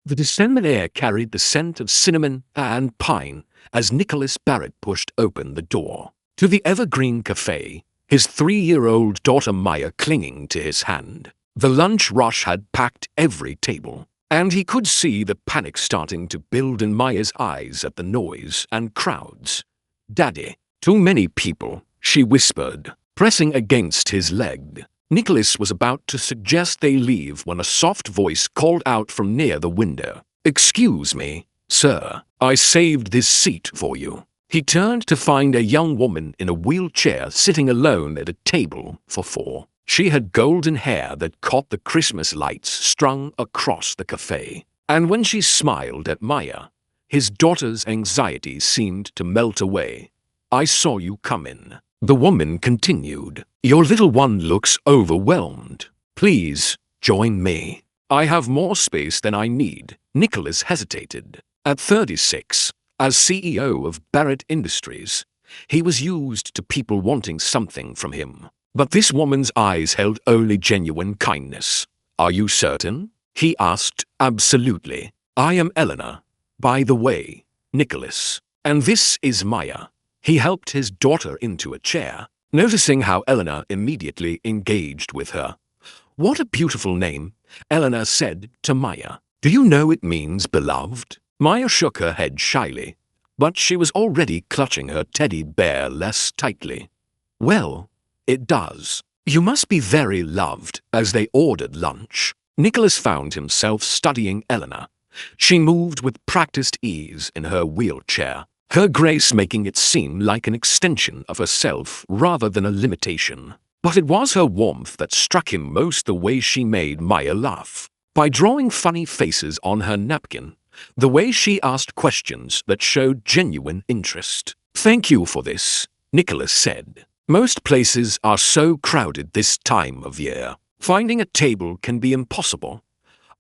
The December air carried the scent of cinnamon and pine as Nicholas Barrett pushed open the door. To the evergreen cafe, his 3-year-old daughter Maya clinging to his hand. The lunch rush had packed every table, and he could see the panic starting to build in Maya's eyes at the noise and crowds. "Daddy, too many people," she whispered, pressing against his leg. Nicholas was about to suggest they leave when a soft voice called out from near the window. "Excuse me, sir, I saved this seat for you." He turned to find a young woman in a wheelchair sitting alone at a table for 4. She had golden hair that caught the Christmas lights strung across the cafe. And when she smiled at Maya, his daughter's anxiety seemed to melt away. "I saw you come in." The woman continued, "Your little one looks overwhelmed. Please, join me. I have more space than I need." Nicholas hesitated. At 36, as CEO of Barrett Industries, he was used to people wanting something from him. But this woman's eyes held only genuine kindness. "Are you certain?" he asked. "Absolutely. I am Eleanor, by the way, Nicholas. And this is Maya." He helped his daughter into a chair, noticing how Eleanor immediately engaged with her. "What a beautiful name," Eleanor said to Maya. "Do you know it means beloved?" Maya shook her head shyly, but she was already clutching her teddy bear less tightly. "Well, it does. You must be very loved." As they ordered lunch, Nicholas found himself studying Eleanor. She moved with practiced ease in her wheelchair, her grace making it seem like an extension of herself rather than a limitation. But it was her warmth that struck him most, the way she made Maya laugh. By drawing funny faces on her napkin, the way she asked questions that showed genuine interest. "Thank you for this," Nicholas said. "Most places are so crowded this time of year. Finding a table can be impossible."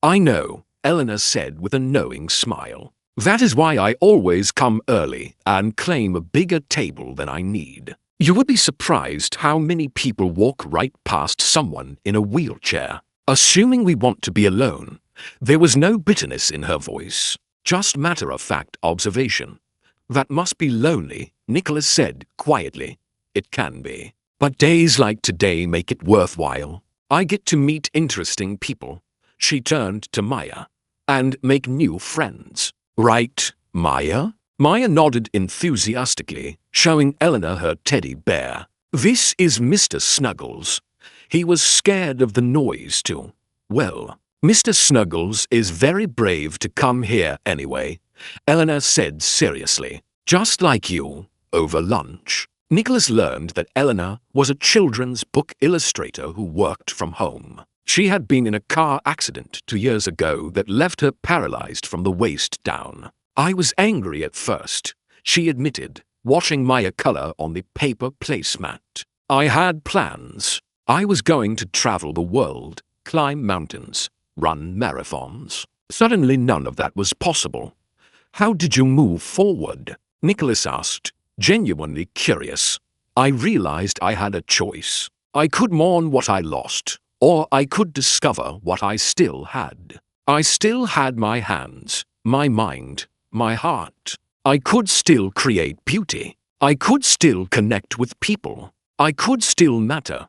"I know," Eleanor said with a knowing smile. "That is why I always come early and claim a bigger table than I need. You would be surprised how many people walk right past someone in a wheelchair, assuming we want to be alone." There was no bitterness in her voice, just matter-of-fact observation. "That must be lonely," Nicholas said quietly. "It can be. But days like today make it worthwhile. I get to meet interesting people," she turned to Maya, "and make new friends. Right, Maya?" Maya nodded enthusiastically, showing Eleanor her teddy bear. "This is Mr. Snuggles. He was scared of the noise too." "Well, Mr. Snuggles is very brave to come here anyway," Eleanor said seriously. "Just like you." Over lunch, Nicholas learned that Eleanor was a children's book illustrator who worked from home. She had been in a car accident 2 years ago that left her paralyzed from the waist down. "I was angry at first," she admitted, watching Maya color on the paper placemat. "I had plans. I was going to travel the world, climb mountains, run marathons. Suddenly none of that was possible." "How did you move forward?" Nicholas asked, genuinely curious. "I realized I had a choice. I could mourn what I lost, or I could discover what I still had. I still had my hands, my mind, my heart. I could still create beauty. I could still connect with people. I could still matter."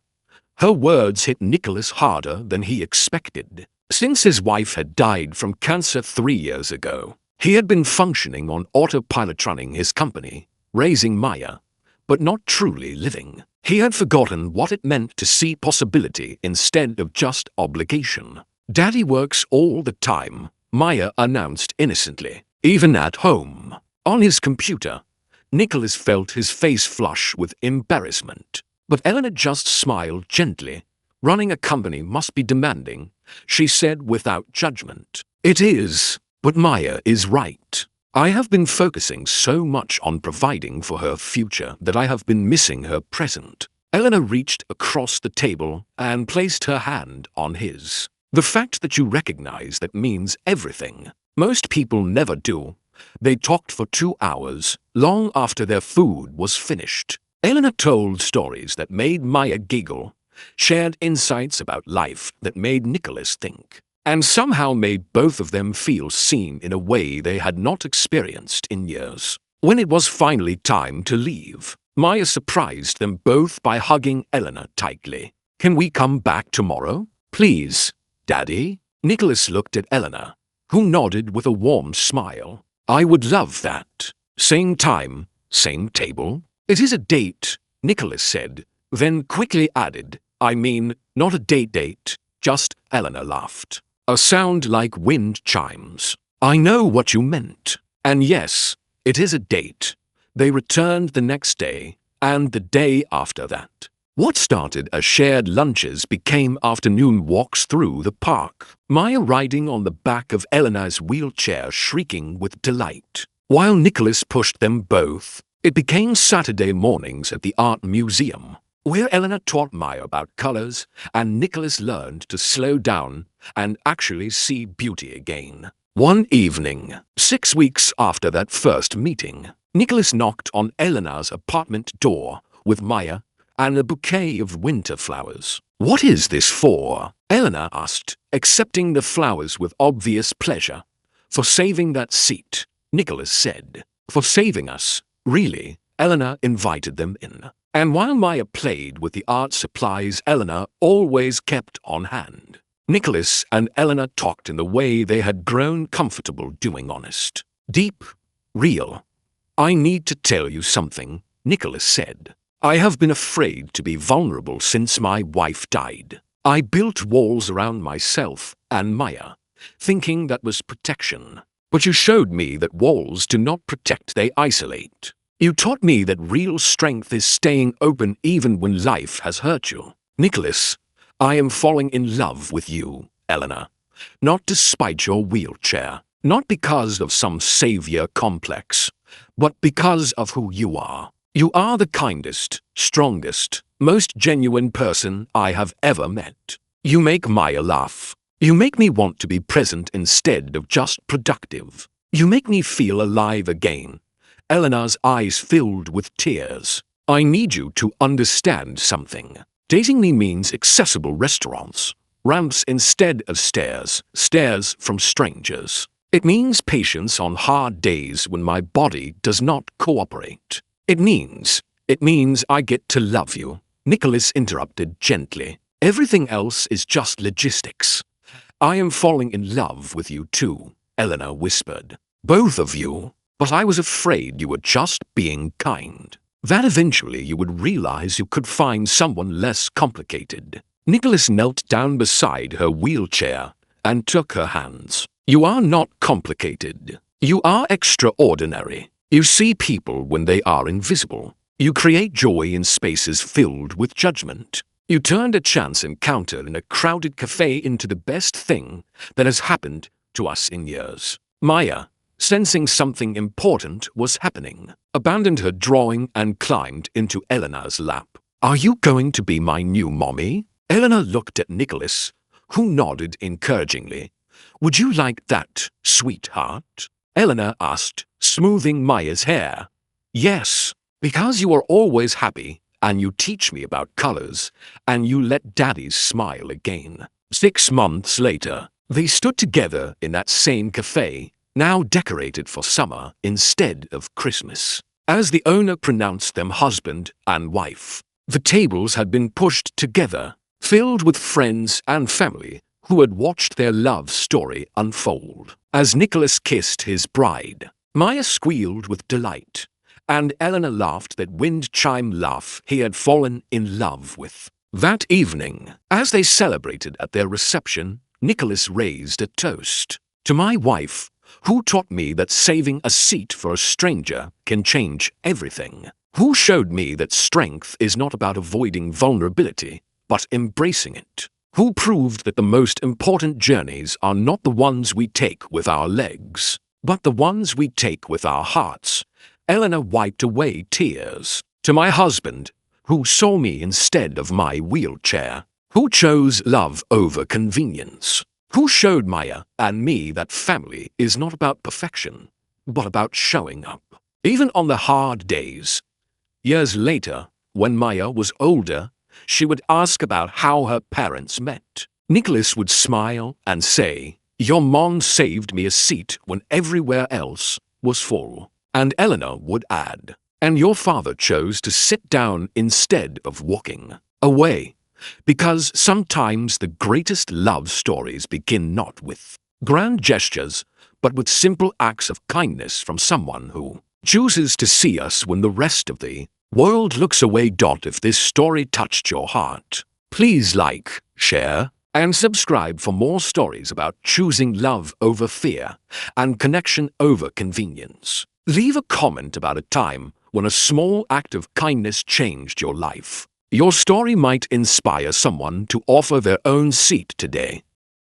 Her words hit Nicholas harder than he expected. Since his wife had died from cancer 3 years ago, he had been functioning on autopilot, running his company, raising Maya, but not truly living. He had forgotten what it meant to see possibility instead of just obligation. "Daddy works all the time," Maya announced innocently, "even at home." On his computer, Nicholas felt his face flush with embarrassment. But Eleanor just smiled gently. "Running a company must be demanding," she said without judgment. "It is, but Maya is right. I have been focusing so much on providing for her future that I have been missing her present." Eleanor reached across the table and placed her hand on his. "The fact that you recognize that means everything. Most people never do." They talked for 2 hours, long after their food was finished. Eleanor told stories that made Maya giggle, shared insights about life that made Nicholas think. and somehow made both of them feel seen in a way they had not experienced in years. When it was finally time to leave, Maya surprised them both by hugging Eleanor tightly. "Can we come back tomorrow? Please, Daddy?" Nicholas looked at Eleanor, who nodded with a warm smile. "I would love that. Same time, same table." "It is a date," Nicholas said, then quickly added, "I mean, not a date, just." Eleanor laughed. "A sound like wind chimes. I know what you meant. And yes, it is a date." They returned the next day, and the day after that. What started as shared lunches became afternoon walks through the park, Maya riding on the back of Eleanor's wheelchair shrieking with delight. While Nicholas pushed them both, it became Saturday mornings at the art museum, where Eleanor taught Maya about colors and Nicholas learned to slow down and actually see beauty again. One evening, 6 weeks after that first meeting, Nicholas knocked on Eleanor's apartment door with Maya and a bouquet of winter flowers. "What is this for?" Eleanor asked, accepting the flowers with obvious pleasure. "For saving that seat," Nicholas said. "For saving us, really." Eleanor invited them in, and while Maya played with the art supplies Eleanor always kept on hand, Nicholas and Eleanor talked in the way they had grown comfortable doing, honest, deep, real. "I need to tell you something," Nicholas said. "I have been afraid to be vulnerable since my wife died. I built walls around myself and Maya, thinking that was protection. But you showed me that walls do not protect, they isolate. You taught me that real strength is staying open even when life has hurt you." "Nicholas, I am falling in love with you, Eleanor. Not despite your wheelchair, not because of some savior complex, but because of who you are. You are the kindest, strongest, most genuine person I have ever met. You make Maya laugh. You make me want to be present instead of just productive. You make me feel alive again." Eleanor's eyes filled with tears. "I need you to understand something. Dating me means accessible restaurants, ramps instead of stairs, stares from strangers. It means patience on hard days when my body does not cooperate. It means I get to love you." Nicholas interrupted gently. "Everything else is just logistics." "I am falling in love with you too," Eleanor whispered. "Both of you. But I was afraid you were just being kind. That eventually you would realize you could find someone less complicated." Nicholas knelt down beside her wheelchair and took her hands. "You are not complicated. You are extraordinary. You see people when they are invisible. You create joy in spaces filled with judgment. You turned a chance encounter in a crowded cafe into the best thing that has happened to us in years." Maya, sensing something important was happening, abandoned her drawing and climbed into Eleanor's lap. "Are you going to be my new mommy?" Eleanor looked at Nicholas, who nodded encouragingly. "Would you like that, sweetheart?" Eleanor asked, smoothing Maya's hair. "Yes, because you are always happy, and you teach me about colors, and you let Daddy smile again." 6 months later, they stood together in that same cafe, now decorated for summer instead of Christmas. As the owner pronounced them husband and wife, the tables had been pushed together, filled with friends and family who had watched their love story unfold. As Nicholas kissed his bride, Maya squealed with delight, and Eleanor laughed that wind chime laugh he had fallen in love with. That evening, as they celebrated at their reception, Nicholas raised a toast. "To my wife, who taught me that saving a seat for a stranger can change everything. Who showed me that strength is not about avoiding vulnerability, but embracing it. Who proved that the most important journeys are not the ones we take with our legs, but the ones we take with our hearts." Eleanor wiped away tears. "To my husband, who saw me instead of my wheelchair. Who chose love over convenience. Who showed Maya and me that family is not about perfection, but about showing up, even on the hard days." Years later, when Maya was older, she would ask about how her parents met. Nicholas would smile and say, "Your mom saved me a seat when everywhere else was full." And Eleanor would add, "And your father chose to sit down instead of walking away." Because sometimes the greatest love stories begin not with grand gestures, but with simple acts of kindness from someone who chooses to see us when the rest of the world looks away. If this story touched your heart, please like, share, and subscribe for more stories about choosing love over fear and connection over convenience. Leave a comment about a time when a small act of kindness changed your life. Your story might inspire someone to offer their own seat today.